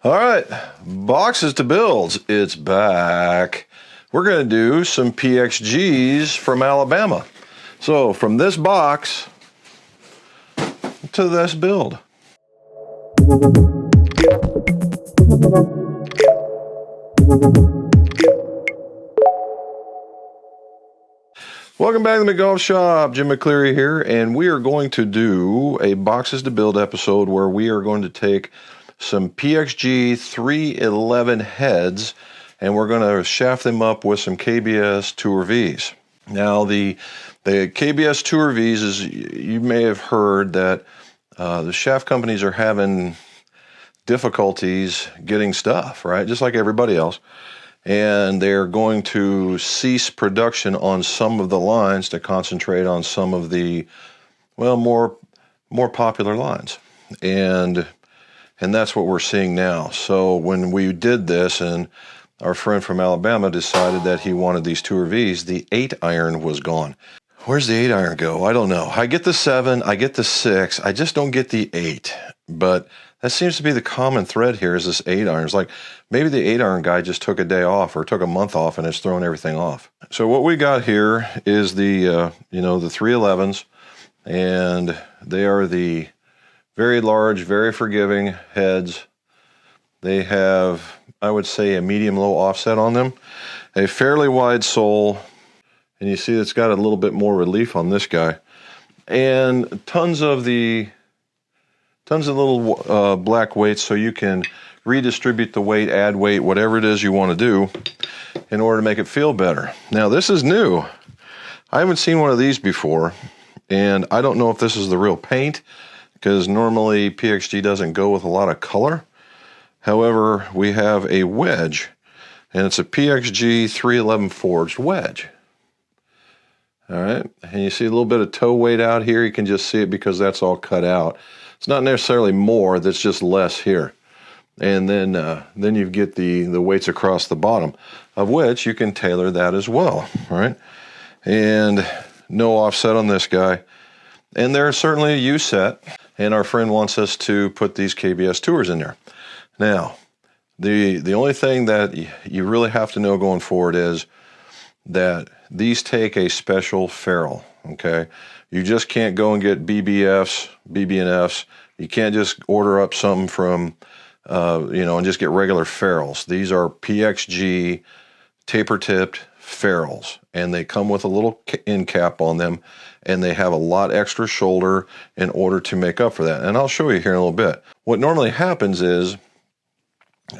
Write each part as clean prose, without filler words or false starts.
All right, boxes to builds, it's back. We're going to do some PXGs from Alabama. So from this box to this build. Welcome back to the McGolf Shop. Jim McCleary here, and we are going to do a boxes to build episode where we are going to take some PXG 311 heads and we're going to shaft them up with some KBS tourVs. Now the KBS tourVs, is you may have heard that the shaft companies are having difficulties getting stuff, right? Just like everybody else. And they're going to cease production on some of the lines to concentrate on some of the, well, more popular lines. And that's what we're seeing now. So when we did this and our friend from Alabama decided that he wanted these tourVs, the 8-iron was gone. Where's the 8-iron go? I don't know. I get the 7, I get the 6, I just don't get the 8. But that seems to be the common thread here, is this 8-iron. It's like maybe the 8-iron guy just took a day off or took a month off and it's thrown everything off. So what we got here is the the 311s, and they are the very large, very forgiving heads. They have, I would say, a medium-low offset on them, a fairly wide sole, and you see it's got a little bit more relief on this guy, and tons of little black weights, so you can redistribute the weight, add weight, whatever it is you want to do in order to make it feel better. Now this is new. I haven't seen one of these before, and I don't know if this is the real paint, because normally PXG doesn't go with a lot of color. However, we have a wedge, and it's a PXG 311 forged wedge. All right, and you see a little bit of toe weight out here. You can just see it because that's all cut out. It's not necessarily more, that's just less here. And then you get the weights across the bottom, of which you can tailor that as well, right? And no offset on this guy. And there's certainly a U set, and our friend wants us to put these KBS tours in there. Now, the only thing that you really have to know going forward is that these take a special ferrule, okay? You just can't go and get BB&Fs. You can't just order up some from, and just get regular ferrules. These are PXG taper-tipped ferrules, and they come with a little end cap on them, and they have a lot extra shoulder in order to make up for that. And I'll show you here in a little bit. What normally happens is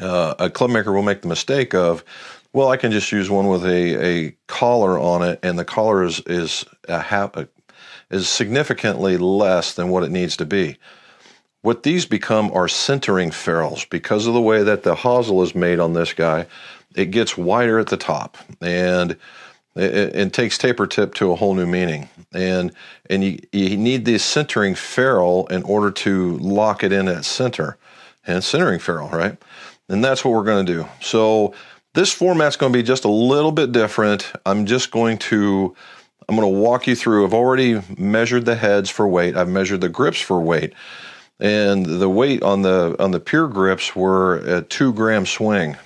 a club maker will make the mistake of, well, I can just use one with a collar on it, and the collar is significantly less than what it needs to be. What these become are centering ferrules. Because of the way that the hosel is made on this guy, it gets wider at the top, and it takes taper tip to a whole new meaning. And you need this centering ferrule in order to lock it in at center. And centering ferrule, right? And that's what we're going to do. So this format's going to be just a little bit different. I'm going to walk you through. I've already measured the heads for weight. I've measured the grips for weight. And the weight on the pure grips were a 2-gram swing.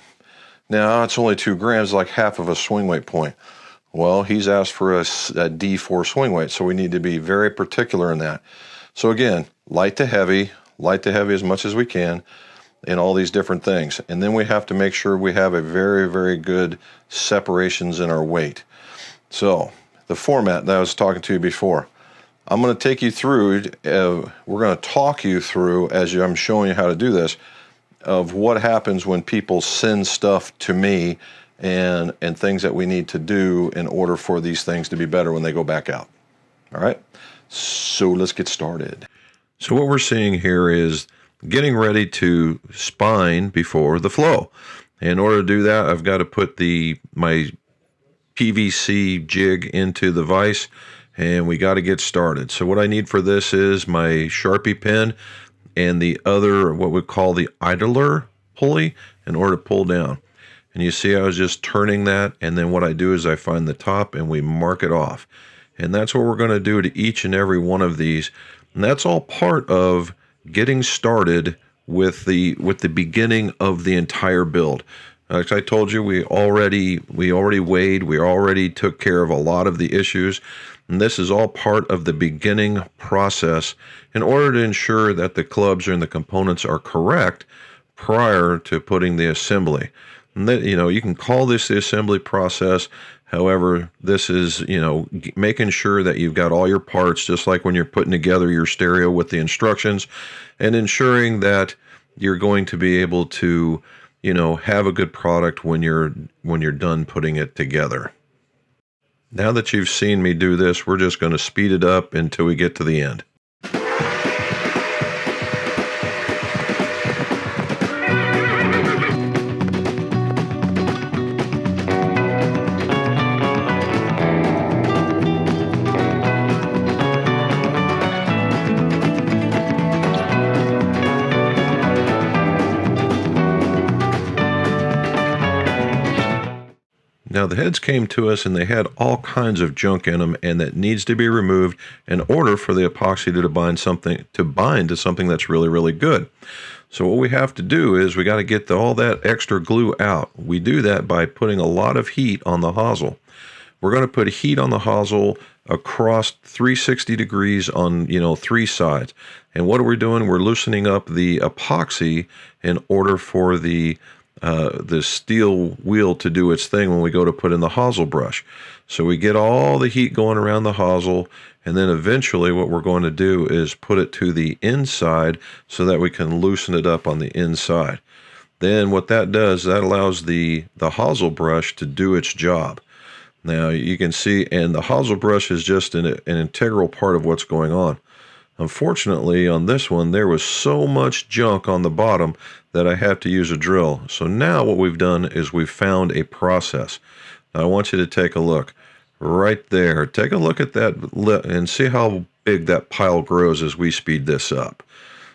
Now it's only 2 grams, like half of a swing weight point. Well, he's asked for a D4 swing weight, so we need to be very particular in that. So again, light to heavy as much as we can, and all these different things. And then we have to make sure we have a very, very good separations in our weight. So the format that I was talking to you before, I'm going to take you through, we're going to talk you through, as I'm showing you how to do this, of what happens when people send stuff to me and things that we need to do in order for these things to be better when they go back out. All right, so let's get started. So what we're seeing here is getting ready to spine before the flow. In order to do that, I've got to put my PVC jig into the vise, and we got to get started. So what I need for this is my Sharpie pen and the other, what we call the idler pulley, in order to pull down. And you see I was just turning that, and then what I do is I find the top and we mark it off. And that's what we're going to do to each and every one of these. And that's all part of getting started with the beginning of the entire build. Like I told you, we already weighed, we already took care of a lot of the issues, and this is all part of the beginning process in order to ensure that the clubs and the components are correct prior to putting the assembly. And that, you can call this the assembly process. However, this is, making sure that you've got all your parts, just like when you're putting together your stereo with the instructions, and ensuring that you're going to be able to, have a good product when you're done putting it together. Now that you've seen me do this, we're just going to speed it up until we get to the end. Now the heads came to us and they had all kinds of junk in them, and that needs to be removed in order for the epoxy to bind to something that's really, really good. So what we have to do is we got to get all that extra glue out. We do that by putting a lot of heat on the hosel. We're going to put heat on the hosel across 360 degrees on, 3 sides. And what are we doing? We're loosening up the epoxy in order for the steel wheel to do its thing when we go to put in the hosel brush. So we get all the heat going around the hosel, and then eventually what we're going to do is put it to the inside so that we can loosen it up on the inside. Then what that does, that allows the hosel brush to do its job. Now you can see, and the hosel brush is just an integral part of what's going on. Unfortunately, on this one, there was so much junk on the bottom that I have to use a drill. So now what we've done is we've found a process. Now I want you to take a look right there. Take a look at that and see how big that pile grows as we speed this up.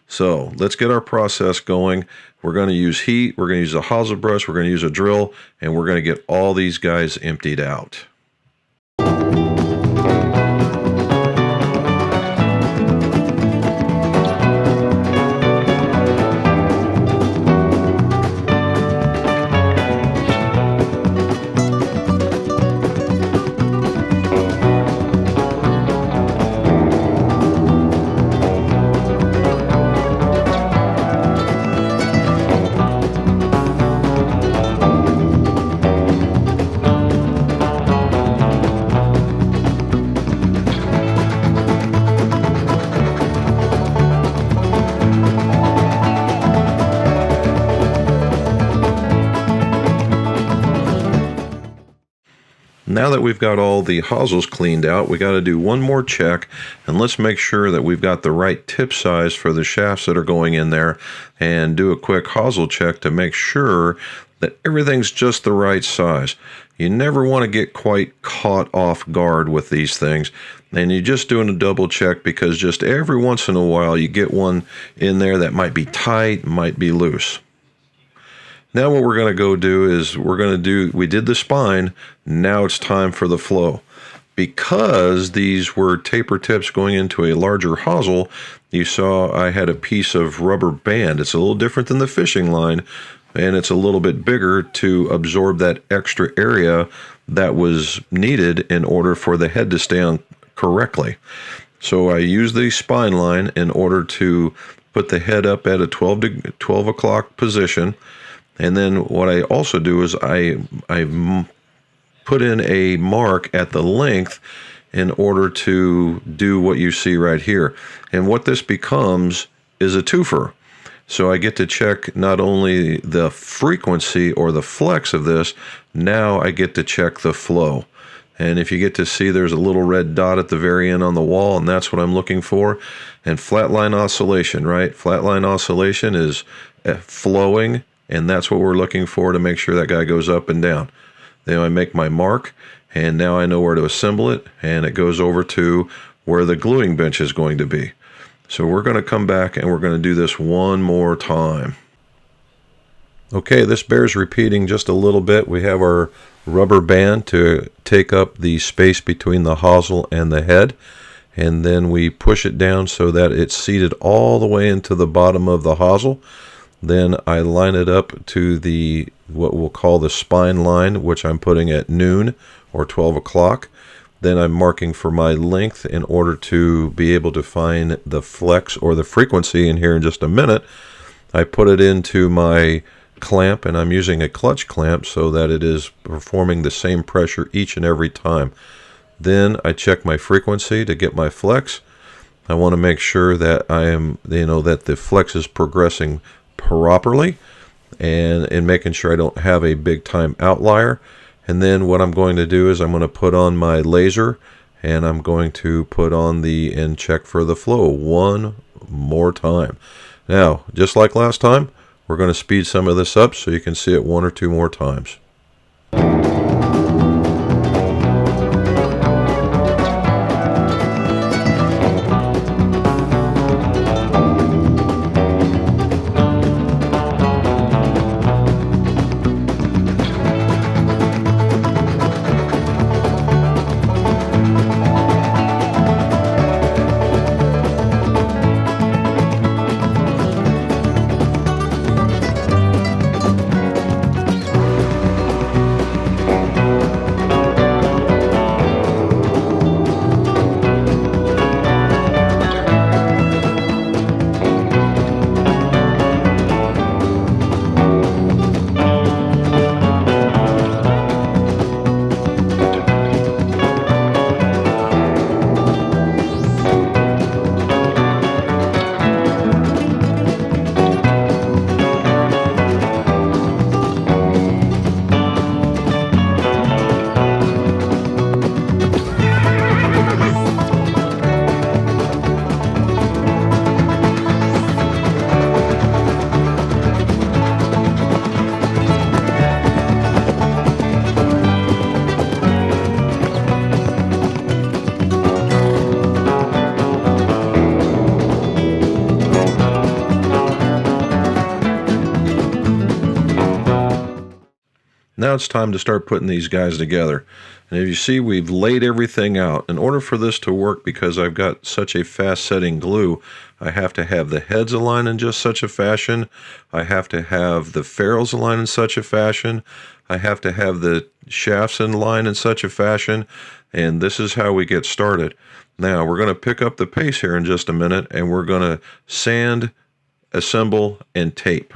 So let's get our process going. We're going to use heat, we're going to use a hosel brush, we're going to use a drill, and we're going to get all these guys emptied out. Now that we've got all the hosels cleaned out, we got to do one more check, and let's make sure that we've got the right tip size for the shafts that are going in there, and do a quick hosel check to make sure that everything's just the right size. You never want to get quite caught off guard with these things, and you're just doing a double check because just every once in a while you get one in there that might be tight, might be loose. Now what we're going to go do is we did the spine, now it's time for the flow. Because these were taper tips going into a larger hosel, you saw I had a piece of rubber band. It's a little different than the fishing line, and it's a little bit bigger to absorb that extra area that was needed in order for the head to stay on correctly. So I used the spine line in order to put the head up at a 12 o'clock position. And then what I also do is I put in a mark at the length in order to do what you see right here. And what this becomes is a twofer. So I get to check not only the frequency or the flex of this, now I get to check the flow. And if you get to see, there's a little red dot at the very end on the wall, and that's what I'm looking for. And flatline oscillation, right? Flatline oscillation is flowing, and that's what we're looking for to make sure that guy goes up and down. Then I make my mark, and now I know where to assemble it, and it goes over to where the gluing bench is going to be. So we're going to come back and we're going to do this one more time. Okay, this bears repeating just a little bit. We have our rubber band to take up the space between the hosel and the head, and then we push it down so that it's seated all the way into the bottom of the hosel. Then I line it up to the what we'll call the spine line, which I'm putting at noon or 12 o'clock. Then I'm marking for my length in order to be able to find the flex or the frequency in here in just a minute. I put it into my clamp, and I'm using a clutch clamp so that it is performing the same pressure each and every time. Then I check my frequency to get my flex. I want to make sure that I am, that the flex is progressing properly, and making sure I don't have a big time outlier. And then what I'm going to do is I'm going to put on my laser, and I'm going to put on and check for the flow one more time. Now, just like last time, we're going to speed some of this up so you can see it one or two more times. Now it's time to start putting these guys together. And as you see, we've laid everything out. In order for this to work, because I've got such a fast setting glue, I have to have the heads aligned in just such a fashion. I have to have the ferrules aligned in such a fashion. I have to have the shafts in line in such a fashion. And this is how we get started. Now we're going to pick up the pace here in just a minute, and we're going to sand, assemble, and tape.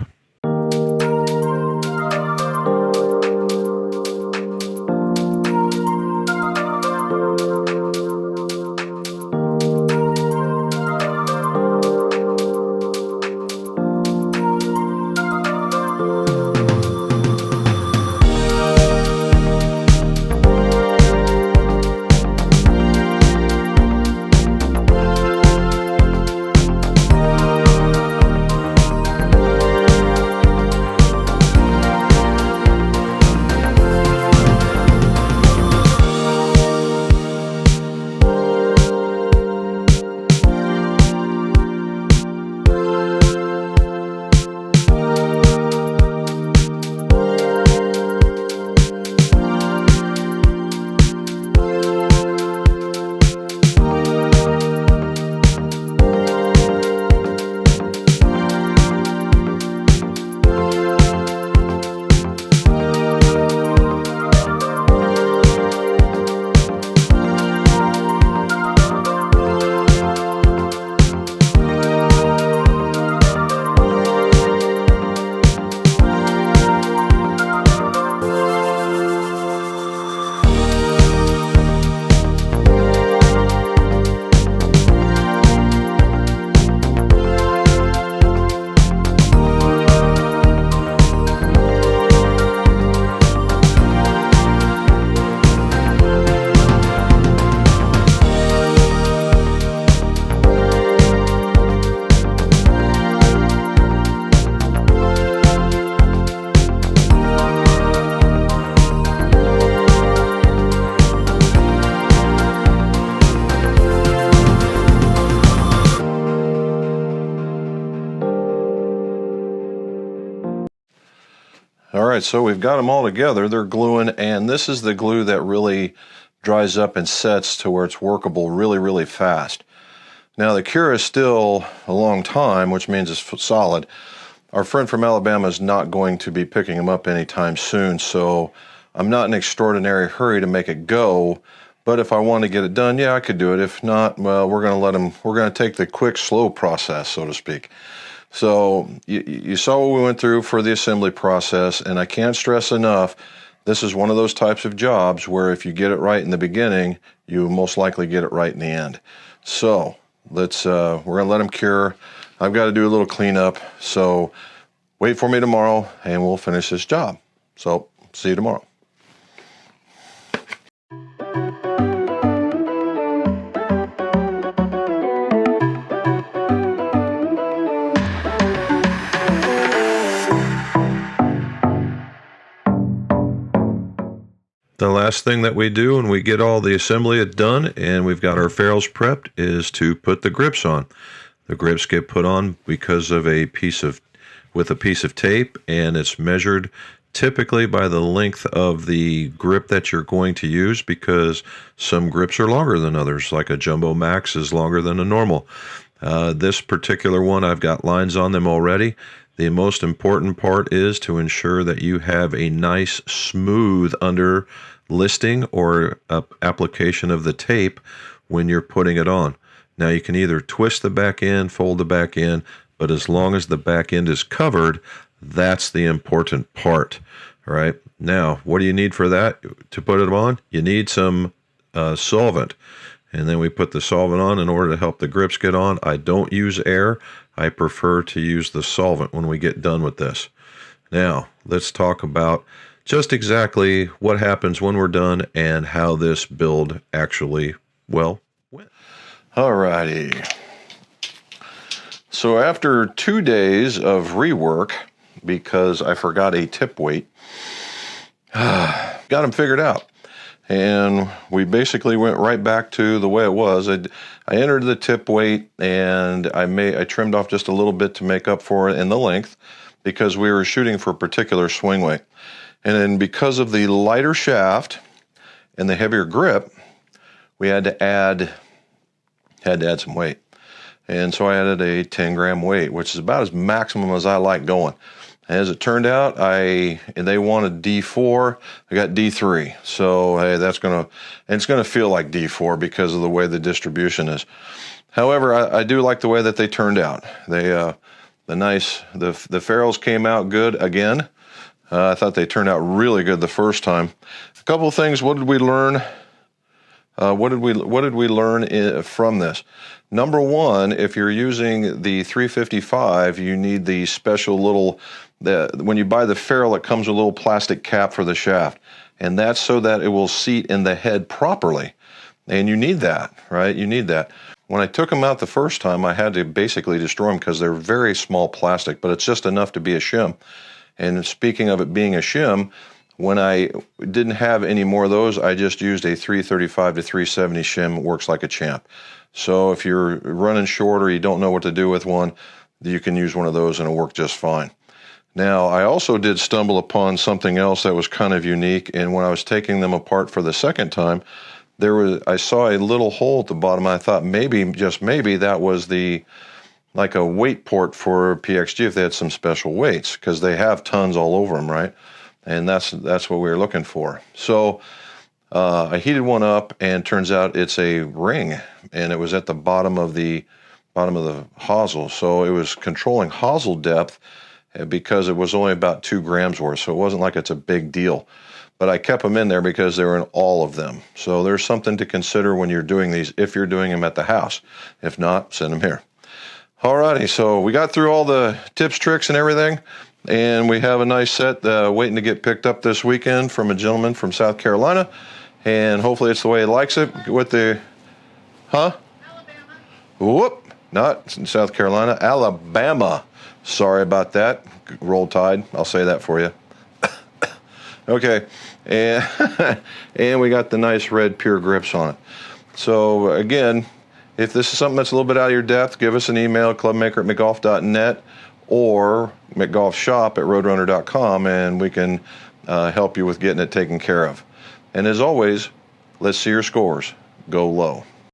All right, so we've got them all together. They're gluing, and this is the glue that really dries up and sets to where it's workable really, really fast. Now the cure is still a long time, which means it's solid. our friend from Alabama is not going to be picking them up anytime soon, so I'm not in an extraordinary hurry to make it go. But if I want to get it done, yeah, I could do it. If not, well, we're going to take the quick, slow process, so to speak. So you saw what we went through for the assembly process, and I can't stress enough, this is one of those types of jobs where if you get it right in the beginning, you most likely get it right in the end. So we're going to let them cure. I've got to do a little cleanup, so wait for me tomorrow and we'll finish this job. So see you tomorrow. The last thing that we do when we get all the assembly done and we've got our ferrules prepped is to put the grips on. The grips get put on because of with a piece of tape, and it's measured typically by the length of the grip that you're going to use, because some grips are longer than others, like a Jumbo Max is longer than a normal. This particular one, I've got lines on them already. The most important part is to ensure that you have a nice smooth under listing or application of the tape when you're putting it on. Now you can either twist the back end, fold the back end, but as long as the back end is covered, that's the important part. All right. Now, what do you need for that to put it on? You need some solvent. And then we put the solvent on in order to help the grips get on. I don't use air. I prefer to use the solvent when we get done with this. Now, let's talk about just exactly what happens when we're done and how this build actually, went. All righty. So after 2 days of rework, because I forgot a tip weight, got them figured out. And we basically went right back to the way it was. I entered the tip weight, and I trimmed off just a little bit to make up for it in the length, because we were shooting for a particular swing weight. And then because of the lighter shaft and the heavier grip, we had to add some weight. And so I added a 10-gram weight, which is about as maximum as I like going. As it turned out, they wanted D4. I got D3. So hey, it's gonna feel like D4 because of the way the distribution is. However, I do like the way that they turned out. The ferrules came out good again. I thought they turned out really good the first time. A couple of things. What did we learn? What did we learn from this? Number one, if you're using the 355, you need the special when you buy the ferrule, it comes with a little plastic cap for the shaft. And that's so that it will seat in the head properly. And you need that, right? You need that. When I took them out the first time, I had to basically destroy them because they're very small plastic, but it's just enough to be a shim. And speaking of it being a shim, when I didn't have any more of those, I just used a 335 to 370 shim. It works like a champ. So if you're running short or you don't know what to do with one, you can use one of those and it'll work just fine. Now, I also did stumble upon something else that was kind of unique, and when I was taking them apart for the second time, I saw a little hole at the bottom. I thought maybe, just maybe, that was like a weight port for PXG if they had some special weights, because they have tons all over them, right? And that's what we were looking for. So I heated one up, and turns out it's a ring, and it was at the bottom of the hosel. So it was controlling hosel depth because it was only about 2 grams worth. So it wasn't like it's a big deal. But I kept them in there because they were in all of them. So there's something to consider when you're doing these, if you're doing them at the house. If not, send them here. Alrighty, so we got through all the tips, tricks, and everything. And we have a nice set waiting to get picked up this weekend from a gentleman from South Carolina. And hopefully it's the way he likes it with the, Alabama. Whoop, not in South Carolina, Alabama. Sorry about that. Roll Tide, I'll say that for you. Okay, and we got the nice red pure grips on it. So again, if this is something that's a little bit out of your depth, give us an email, clubmaker@mcgolf.net or mcgolfshop@roadrunner.com, and we can help you with getting it taken care of. And as always, let's see your scores go low.